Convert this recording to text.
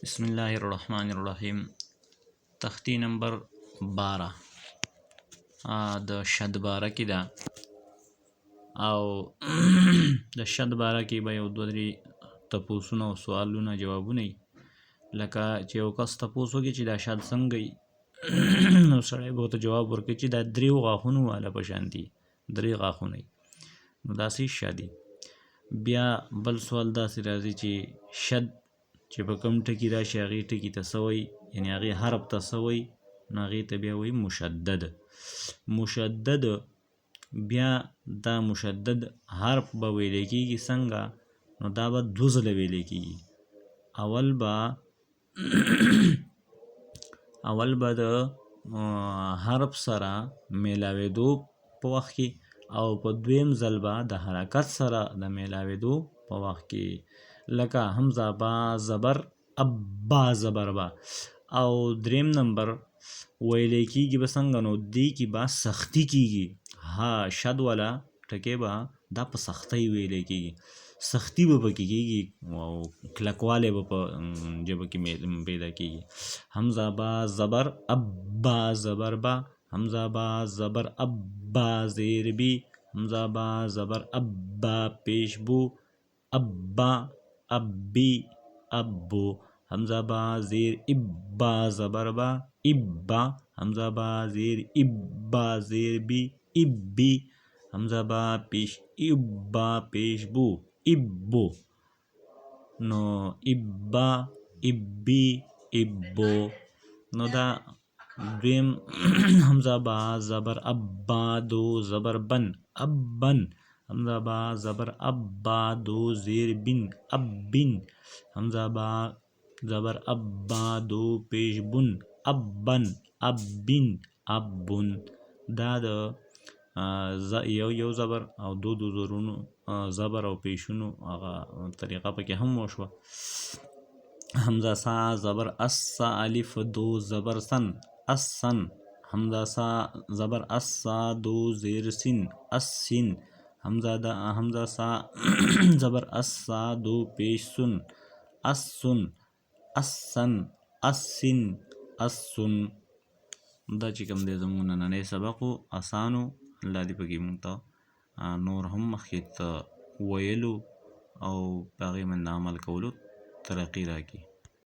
بسم الله الرحمن الرحیم. تختی نمبر 12 د شد باره کې ده او د شد باره کې به یو دوه درې تپوسونه او سوالونه جوابونه وي. لکه چې یو کس تپوس وکړي چې دا شد څنګه وي نو سړی به ورته جواب ورکړي چې دا 3 غاښونو والا په شان دي، 3 غاښونه وي نو داسې شد دي. بیا بل سوال داسې راځي چې شد چې په کوم ټکي راشي هغې ټکي ته څه وایي، یعنې هغې حرف ته څه وایي، نو هغې ته بیا وایي مشدد. مشدد بیا دا مشدد حرف به ویلی کېږي څنګه، نو دا به 2 ځله ویلی کېږي. اول به د حرف سره میلاوېدو په وخت کې او په دویم ځل به د حرکت سره د میلاوېدو په وخت کې، لکه حمزه با زبر ابا زبر با. او دریم نمبر ویلی کېږي به څنګه، نو دې کې به سختی کېږي، ها شد والا ټکی به دا په سختۍ ویلی کېږي، سختی به پکې کېږي او کلکوالی به په ژبه کې پیدا کېږي. حمزه با زبر ابا زبر با، حمزه با زبر ابا زیر بی، حمزه با زبر ابا پیش بو، ابا ابی ابو، حمزه با زیر ابا زبر با ابا، حمزه با زیر ابا زیر بی ابی، حمزه با پیش ابا پیش بو ابو. نو ابا ابی ابو. نو دا دویم حمزه با زبر ابا دو زبر بن ابن، حمزه با زبر ابا دو زیر بن ابن، حمزه با زبر ابا دو پیش بن ابن ابن ابن. دا د یو زبر او دو زبرونو زبر او پیشونو هغه طریقه پکې هم وشوه. حمزه سا زبر اس سا الف دو زبر سن اسن، حمزه سا زبر اس سا دو زیر سین اسین، حمزه سا زبر اس سا دو پیش سن اسن اسن اسن اسن. دا چې کوم دی زموږ نننی سبق و، اسانو. الله دې پکې موږ ته نور هم مخکې ته ویلو او په هغې باندې عمل کولو ترقي راکړي.